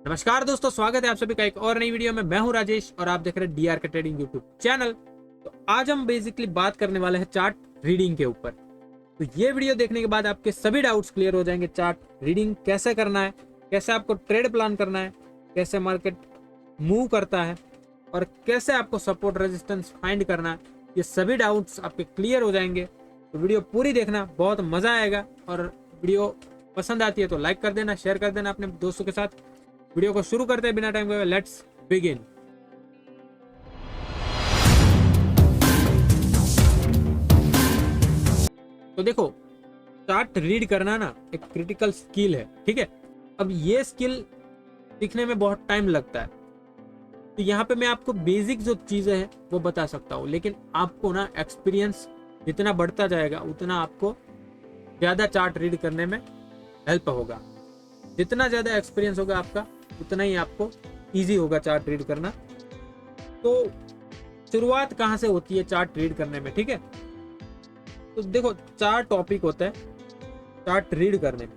नमस्कार दोस्तों, स्वागत है आप सभी का एक और नई वीडियो में। मैं हूं राजेश और आप देख रहे हैं डीआर के ट्रेडिंग यूट्यूब चैनल। तो आज हम बेसिकली बात करने वाले हैं चार्ट रीडिंग के ऊपर। तो ये वीडियो देखने के बाद आपके सभी डाउट्स क्लियर हो जाएंगे। चार्ट रीडिंग कैसे करना है, कैसे आपको ट्रेड प्लान करना है, कैसे मार्केट मूव करता है और कैसे आपको सपोर्ट रेजिस्टेंस फाइंड करना है, ये सभी डाउट्स आपके क्लियर हो जाएंगे। तो वीडियो पूरी देखना, बहुत मजा आएगा। और वीडियो पसंद आती है तो लाइक कर देना, शेयर कर देना अपने दोस्तों के साथ। वीडियो को शुरू करते हैं बिना टाइम गए, लेट्स बिगिन। तो देखो, चार्ट रीड करना ना एक क्रिटिकल स्किल है, ठीक है। अब ये स्किल सीखने में बहुत टाइम लगता है। तो यहाँ पे मैं आपको बेसिक जो चीजें हैं वो बता सकता हूँ, लेकिन आपको ना एक्सपीरियंस जितना बढ़ता जाएगा उतना आपको ज्यादा चार्ट रीड करने में हेल्प होगा। जितना ज्यादा एक्सपीरियंस होगा आपका उतना ही आपको इजी होगा चार्ट रीड करना। तो शुरुआत कहाँ से होती है चार्ट रीड करने में, ठीक है। तो देखो, चार टॉपिक होता है चार्ट रीड करने में।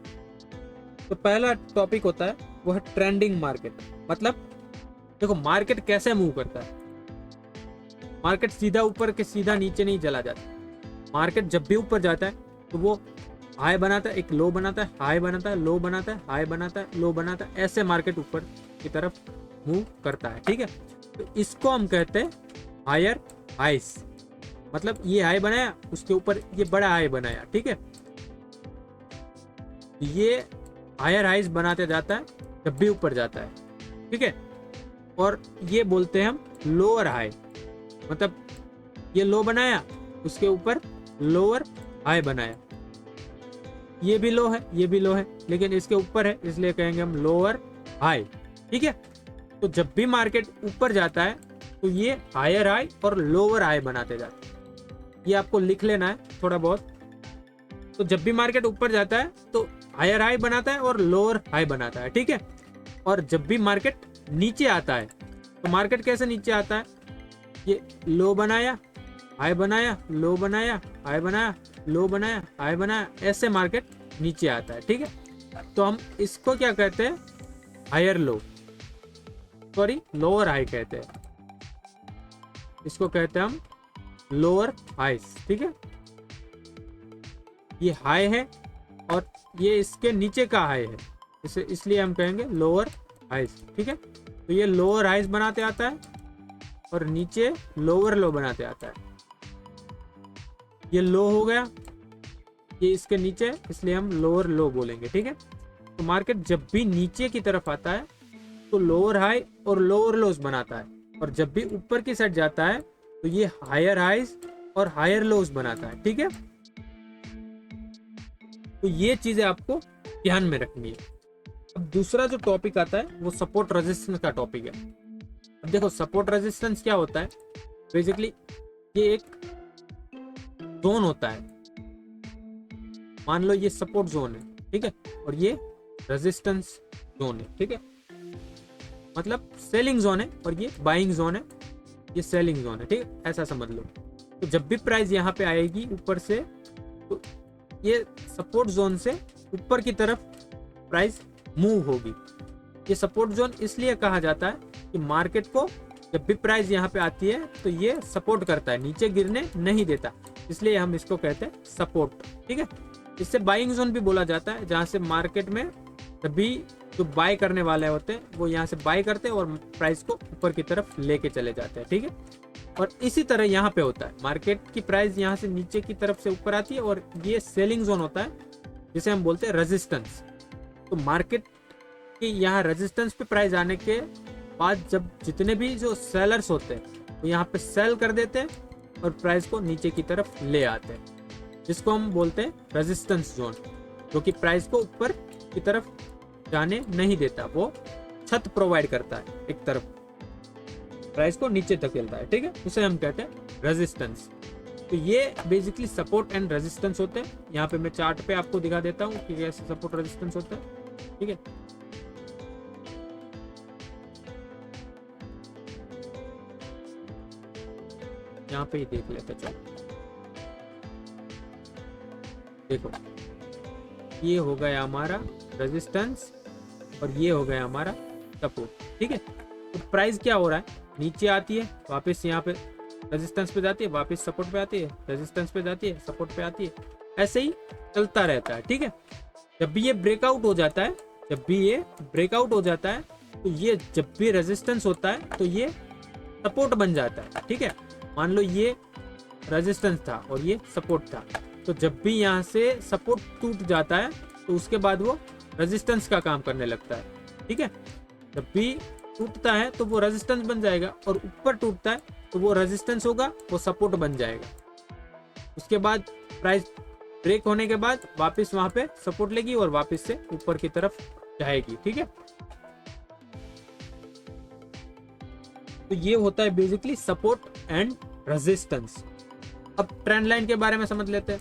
तो पहला टॉपिक होता है वो है ट्रेंडिंग मार्केट। मतलब देखो, मार्केट कैसे मूव करता है। मार्केट सीधा ऊपर के सीधा नीचे नहीं चला जाता। मार्केट जब भी ऊपर जाता है तो वो हाई बनाता है, एक लो बनाता है, हाई बनाता है, लो बनाता है, हाई बनाता है, लो बनाता है। ऐसे मार्केट ऊपर की तरफ मूव करता है, ठीक है। तो इसको हम कहते हैं हायर हाइस। मतलब ये हाई बनाया, उसके ऊपर ये बड़ा हाई बनाया, ठीक है। ये हायर हाइस बनाते जाता है जब भी ऊपर जाता है, ठीक है। और ये बोलते हैं हम लोअर हाई। मतलब ये लो बनाया, उसके ऊपर लोअर हाई बनाया। ये भी लो है, ये भी लो है, लेकिन इसके ऊपर है, इसलिए कहेंगे हम लोअर हाई, ठीक है। तो जब भी मार्केट ऊपर जाता है तो ये हायर हाई और लोअर हाई बनाते जाते हैं। ये आपको लिख लेना है थोड़ा बहुत। तो जब भी मार्केट ऊपर जाता है तो हायर हाई बनाता है और लोअर हाई बनाता है, ठीक है। और जब भी मार्केट नीचे आता है तो मार्केट कैसे नीचे आता है, ये लो बनाया, हाई बनाया, लो बनाया, हाई बनाया, लो बनाया, हाई बनाया, ऐसे मार्केट नीचे आता है, ठीक है। तो हम इसको क्या कहते हैं, higher low, sorry lower high कहते हैं। इसको कहते हैं हम लोअर हाइस, ठीक है। ये हाई है और ये इसके नीचे का हाई है, इसे इसलिए हम कहेंगे लोअर हाइस, ठीक है। तो ये लोअर हाइस बनाते आता है और नीचे लोअर लो बनाते आता है। ये लो हो गया, ये इसके नीचे, इसलिए हम लोअर लो बोलेंगे, ठीक है। तो मार्केट जब भी नीचे की तरफ आता है तो लोअर हाई और लोअर लोज बनाता है, और जब भी ऊपर की साइड जाता है तो ये हायर हाइज और हायर लोज बनाता है, ठीक है। तो ये चीजें आपको ध्यान में रखनी है। अब दूसरा जो टॉपिक आता है वो सपोर्ट रेजिस्टेंस का टॉपिक है। अब देखो, सपोर्ट रेजिस्टेंस क्या होता है। बेसिकली ये एक जोन होता है। मान लो ये सपोर्ट जोन है, ठीक है, और ये रेजिस्टेंस जोन है, ठीक है। मतलब सेलिंग जोन है और ये बाइंग जोन है, ये सेलिंग जोन है, ठीक है, ऐसा समझ लो। तो जब भी प्राइस यहाँ पे आएगी ऊपर से तो ये सपोर्ट जोन से ऊपर की तरफ प्राइस मूव होगी। ये सपोर्ट जोन इसलिए कहा जाता है कि मार्केट को जब भी प्राइस यहाँ पे आती है तो ये सपोर्ट करता है, नीचे गिरने नहीं देता, इसलिए हम इसको कहते हैं सपोर्ट, ठीक है। इससे बाइंग जोन भी बोला जाता है, जहां से मार्केट में तभी जो बाय करने वाले होते हैं वो यहाँ से बाय करते हैं और प्राइस को ऊपर की तरफ लेके चले जाते हैं, ठीक है। और इसी तरह यहाँ पे होता है, मार्केट की प्राइस यहाँ से नीचे की तरफ से ऊपर आती है और ये सेलिंग जोन होता है जिसे हम बोलते हैं रेजिस्टेंस। तो मार्केट की यहाँ रेजिस्टेंस पे प्राइस आने के बाद जब जितने भी जो सेलर्स होते हैं वो यहाँ पे सेल कर देते हैं और प्राइस को नीचे की तरफ ले आते हैं, जिसको हम बोलते हैं रेजिस्टेंस जोन, जो कि प्राइस को ऊपर की तरफ जाने नहीं देता, वो छत प्रोवाइड करता है, एक तरफ प्राइस को नीचे धकेलता है, ठीक है। उसे हम कहते हैं रेजिस्टेंस। तो ये बेसिकली सपोर्ट एंड रेजिस्टेंस होते हैं। यहाँ पे मैं चार्ट पे आपको दिखा देता हूँ कि कैसे सपोर्ट रेजिस्टेंस होता है, ठीक है। यहाँ पे ही देख लेते, चलो देखो, ये हो गया हमारा रेजिस्टेंस और ये हो गया हमारा सपोर्ट। ठीक है, तो प्राइस क्या हो रहा है, नीचे आती है, वापस यहाँ पे रेजिस्टेंस पे जाती है, वापस सपोर्ट पे आती है, रेजिस्टेंस पे जाती है, सपोर्ट पे आती है, ऐसे ही चलता रहता है। ठीक है, जब भी ये ब्रेकआउट हो जाता है, जब भी ये ब्रेकआउट हो जाता है, तो ये जब भी रेजिस्टेंस होता है तो ये सपोर्ट बन जाता है। ठीक है, मान लो ये रेजिस्टेंस था और ये सपोर्ट था, तो जब भी यहाँ से सपोर्ट टूट जाता है तो उसके बाद वो रेजिस्टेंस का काम करने लगता है। ठीक है, जब भी टूटता है तो वो रेजिस्टेंस बन जाएगा, और ऊपर टूटता है तो वो रेजिस्टेंस होगा, वो सपोर्ट बन जाएगा। उसके बाद प्राइस ब्रेक होने के बाद वापस वहां पे सपोर्ट लेगी और वापस से ऊपर की तरफ जाएगी। ठीक है, तो ये होता है बेसिकली सपोर्ट एंड रेजिस्टेंस। अब ट्रेंड लाइन के बारे में समझ लेते हैं।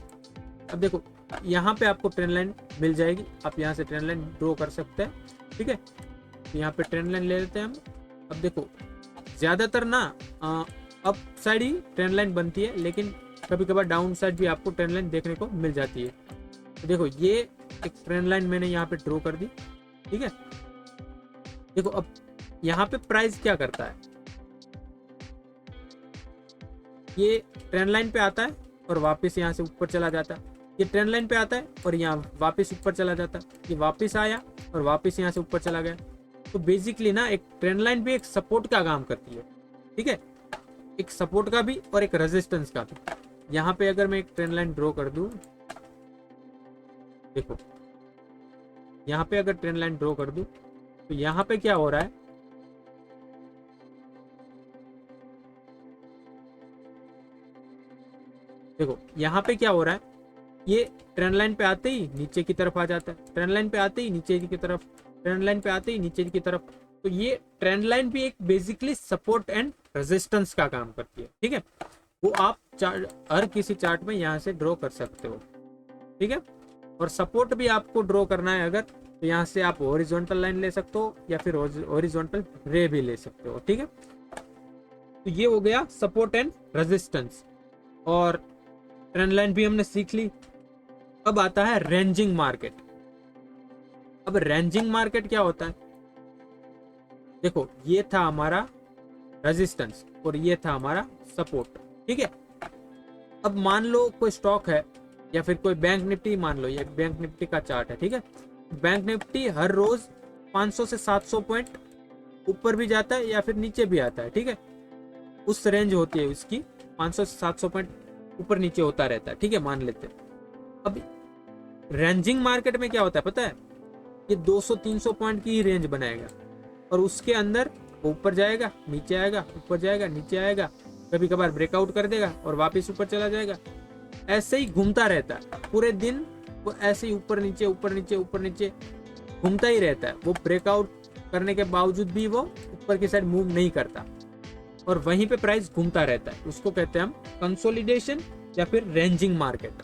अब देखो यहाँ पे आपको ट्रेंड लाइन मिल जाएगी, आप यहाँ से ट्रेंड लाइन ड्रॉ कर सकते हैं। ठीक है, तो यहाँ पे ट्रेंड लाइन ले लेते हैं हम। अब देखो ज्यादातर ना अप साइड ही ट्रेंड लाइन बनती है, लेकिन कभी कभार डाउन साइड भी आपको ट्रेंड लाइन देखने को मिल जाती है। तो देखो ये एक ट्रेंड लाइन मैंने यहाँ पे ड्रॉ कर दी। ठीक है, देखो अब यहाँ पे प्राइस क्या करता है, ये ट्रेंड लाइन पे आता है और वापस यहाँ से ऊपर चला जाता है, ये ट्रेंड लाइन पे आता है और यहाँ वापस ऊपर चला जाता है, ये वापस आया और वापस यहाँ से ऊपर चला गया। तो बेसिकली ना एक ट्रेंड लाइन भी एक सपोर्ट का काम करती है। ठीक है, एक सपोर्ट का भी और एक रेजिस्टेंस का भी। यहाँ पे अगर मैं एक ट्रेंड लाइन ड्रॉ कर दूं, देखो यहाँ पे अगर ट्रेंड लाइन ड्रॉ कर दूं तो यहाँ पे क्या हो रहा है, देखो यहाँ पे क्या हो रहा है, ये ट्रेंड लाइन पे आते ही नीचे की तरफ आ जाता है, ट्रेंड लाइन पे आते ही नीचे की तरफ, ट्रेंड लाइन पे आते ही नीचे की तरफ। तो ये ट्रेंड लाइन भी एक बेसिकली सपोर्ट एंड रेजिस्टेंस का काम करती है। ठीक है, वो आप हर किसी चार्ट में यहाँ से ड्रॉ कर सकते हो। ठीक है, और सपोर्ट भी आपको ड्रॉ करना है अगर, तो यहाँ से आप हॉरिजॉन्टल लाइन ले सकते हो या फिर हॉरिजॉन्टल रे भी ले सकते हो। ठीक है, तो ये हो गया सपोर्ट एंड रेजिस्टेंस, और ट्रेंड लाइन भी हमने सीख ली। अब आता है रेंजिंग मार्केट। अब रेंजिंग मार्केट क्या होता है, देखो ये था हमारा रेजिस्टेंस और ये था हमारा सपोर्ट। ठीक है, अब मान लो कोई स्टॉक है या फिर कोई बैंक निफ्टी, मान लो ये बैंक निफ्टी का चार्ट है। ठीक है, बैंक निफ्टी हर रोज 500 से 700 पॉइंट ऊपर भी जाता है या फिर नीचे भी आता है। ठीक है, उस रेंज होती है उसकी, 500 से 700 पॉइंट ऊपर नीचे होता रहता है। ठीक है, मान लेते हैं। अब रेंजिंग मार्केट में क्या होता है पता है, ये 200-300 पॉइंट की ही रेंज बनाएगा और उसके अंदर ऊपर जाएगा, नीचे आएगा, ऊपर जाएगा, नीचे आएगा, कभी कभार ब्रेकआउट कर देगा और वापस ऊपर चला जाएगा। ऐसे ही घूमता रहता है पूरे दिन, वो ऐसे ही ऊपर नीचे ऊपर नीचे ऊपर नीचे घूमता ही रहता है। वो ब्रेकआउट करने के बावजूद भी वो ऊपर की साइड मूव नहीं करता और वहीं पे प्राइस घूमता रहता है। उसको कहते हैं हम कंसोलिडेशन या फिर रेंजिंग मार्केट।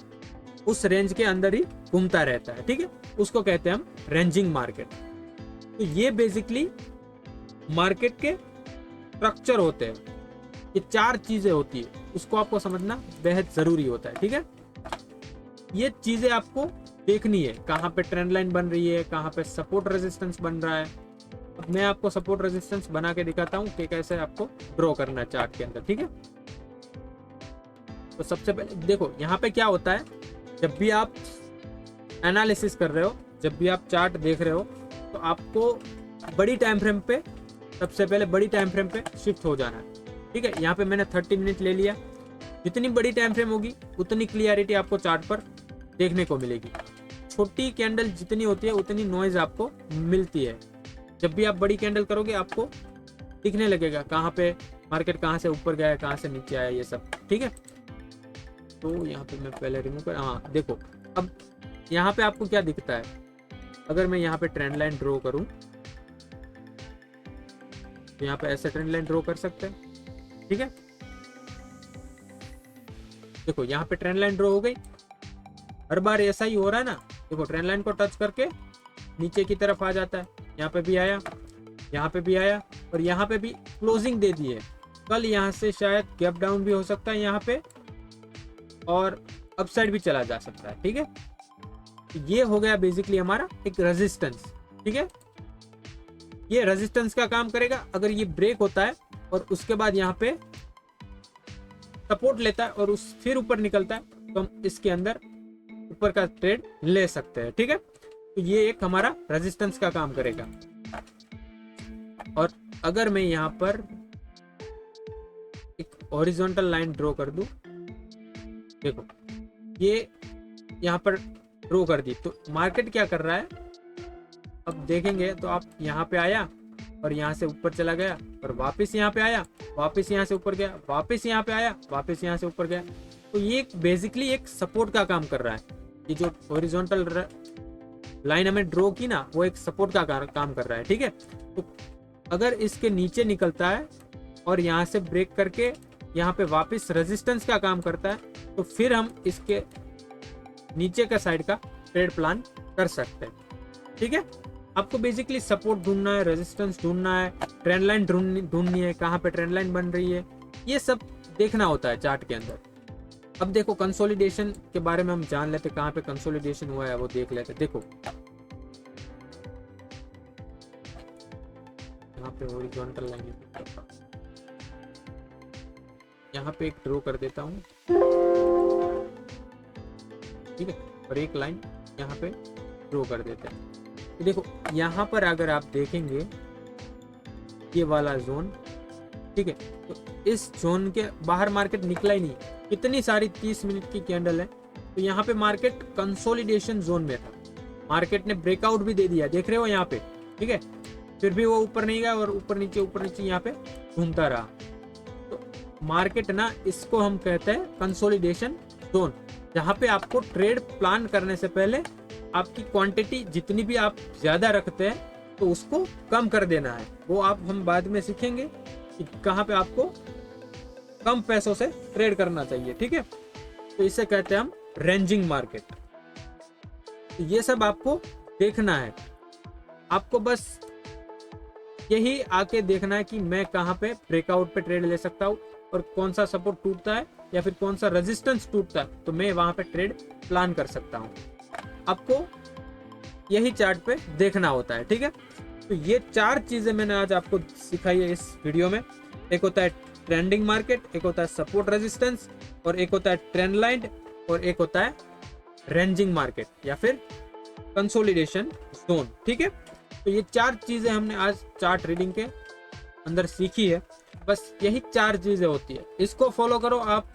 उस रेंज के अंदर ही घूमता रहता है। ठीक है, उसको कहते हैं हम रेंजिंग मार्केट। तो ये बेसिकली मार्केट के स्ट्रक्चर होते हैं, ये 4 चीजें होती है, उसको आपको समझना बेहद जरूरी होता है। ठीक है, ये चीजें आपको देखनी है, कहाँ पे ट्रेंड लाइन बन रही है, कहाँ पे सपोर्ट रेजिस्टेंस बन रहा है। अब मैं आपको सपोर्ट रेजिस्टेंस बना के दिखाता हूँ कि कैसे आपको ड्रॉ करना है चार्ट के अंदर। ठीक है, तो सबसे पहले देखो यहाँ पे क्या होता है, जब भी आप एनालिसिस कर रहे हो, जब भी आप चार्ट देख रहे हो, तो आपको बड़ी टाइम फ्रेम पे, सबसे पहले बड़ी टाइम फ्रेम पे शिफ्ट हो जाना है। ठीक है, यहाँ पे मैंने 30 मिनट ले लिया। जितनी बड़ी टाइम फ्रेम होगी उतनी क्लियरिटी आपको चार्ट पर देखने को मिलेगी। छोटी कैंडल जितनी होती है उतनी नॉइज आपको मिलती है। जब भी आप बड़ी कैंडल करोगे आपको दिखने लगेगा कहाँ पे मार्केट कहाँ से ऊपर गया है, कहाँ से नीचे आया, ये सब। ठीक है, तो यहाँ पे मैं पहले रिमूव कर, हाँ देखो अब यहाँ पे आपको क्या दिखता है। अगर मैं यहाँ पे ट्रेंड लाइन ड्रॉ करूँ तो यहाँ पे ऐसे ट्रेंड लाइन ड्रॉ कर सकते हैं। ठीक है, देखो यहाँ पे ट्रेंड लाइन ड्रॉ हो गई। हर बार ऐसा ही हो रहा है ना, देखो ट्रेंड लाइन को टच करके नीचे की तरफ आ जाता है। यहाँ पे भी आया, यहाँ पे भी आया और यहाँ पे भी क्लोजिंग दे दी है। कल यहाँ से शायद गैप डाउन भी हो सकता है यहाँ पे, और अपसाइड भी चला जा सकता है। ठीक है, ये हो गया बेसिकली हमारा एक रेजिस्टेंस। ठीक है, ये रेजिस्टेंस का काम करेगा। अगर ये ब्रेक होता है और उसके बाद यहाँ पे सपोर्ट लेता है और उस फिर ऊपर निकलता है तो हम इसके अंदर ऊपर का ट्रेड ले सकते हैं। ठीक है, तो ये एक हमारा रेजिस्टेंस का काम करेगा। और अगर मैं यहाँ पर एक हॉरिजॉन्टल लाइन ड्रॉ कर दूं, देखो ये यहाँ पर ड्रॉ कर दी, तो मार्केट क्या कर रहा है अब देखेंगे तो आप यहाँ पे आया और यहाँ से ऊपर चला गया और वापस यहाँ पे आया, वापस यहाँ से ऊपर गया, वापस यहाँ पे आया, वापस यहाँ से ऊपर गया। तो ये बेसिकली एक सपोर्ट का काम कर रहा है। ये जो हॉरिजॉन्टल लाइन हमें ड्रॉ की ना, वो एक सपोर्ट का काम कर रहा है। ठीक है, तो अगर इसके नीचे निकलता है और यहाँ से ब्रेक करके यहाँ पे वापस रेजिस्टेंस का काम करता है तो फिर हम इसके नीचे का साइड का ट्रेड प्लान कर सकते हैं। ठीक है, आपको बेसिकली सपोर्ट ढूंढना है, रेजिस्टेंस ढूंढना है, ट्रेंड लाइन ढूंढनी है, कहाँ पे ट्रेंड लाइन बन रही है, ये सब देखना होता है चार्ट के अंदर। अब देखो कंसोलिडेशन के बारे में हम जान लेते, कहाँ पे कंसोलिडेशन हुआ है वो देख लेते। देखो यहाँ पे हॉरिजॉन्टल लाइन, यहाँ पे एक ड्रॉ कर देता हूँ। ठीक है, और एक लाइन यहाँ पे ड्रॉ कर देते हैं। तो देखो यहाँ पर अगर आप देखेंगे ये वाला जोन, ठीक है, तो इस जोन के बाहर मार्केट निकला ही नहीं। इतनी सारी 30 मिनट की कैंडल है, तो यहाँ पे मार्केट कंसोलिडेशन जोन में था। मार्केट ने ब्रेकआउट भी दे दिया, देख रहे हो यहाँ पे। ठीक है, फिर भी वो ऊपर नहीं गया और ऊपर नीचे यहाँ पे घूमता रहा। तो मार्केट ना, इसको हम कहते हैं कंसोलिडेशन जोन, जहाँ पे आपको ट्रेड प्लान करने से पहले आपकी क्वांटिटी जितनी भी आप ज्यादा रखते हैं तो उसको कम कर देना है। वो हम बाद में सीखेंगे कि कहाँ पे आपको कम पैसों से ट्रेड करना चाहिए। ठीक है, तो इसे कहते हैं हम रेंजिंग मार्केट। तो ये सब आपको देखना है, आपको बस यही आके देखना है कि मैं कहाँ पे ब्रेकआउट पे ट्रेड ले सकता हूँ और कौन सा सपोर्ट टूटता है या फिर कौन सा रेजिस्टेंस टूटता है तो मैं वहां पे ट्रेड प्लान कर सकता हूँ। आपको यही चार्ट पे देखना होता है। ठीक है, तो ये 4 चीजें मैंने आज आपको सिखाई है इस वीडियो में। एक होता है ट्रेंडिंग मार्केट, एक होता है सपोर्ट रेजिस्टेंस, और एक होता है ट्रेंड लाइन, और एक होता है रेंजिंग मार्केट या फिर कंसोलिडेशन जोन। ठीक है, तो ये 4 चीजें हमने आज चार्ट रीडिंग के अंदर सीखी है। बस यही 4 चीजें होती है, इसको फॉलो करो, आप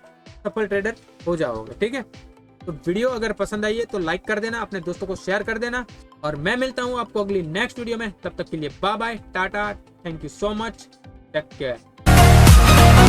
सफल ट्रेडर हो जाओगे। ठीक है, तो वीडियो अगर पसंद आई है तो लाइक कर देना, अपने दोस्तों को शेयर कर देना, और मैं मिलता हूं आपको अगली नेक्स्ट वीडियो में। तब तक के लिए bye bye, tata, thank you so much, take care.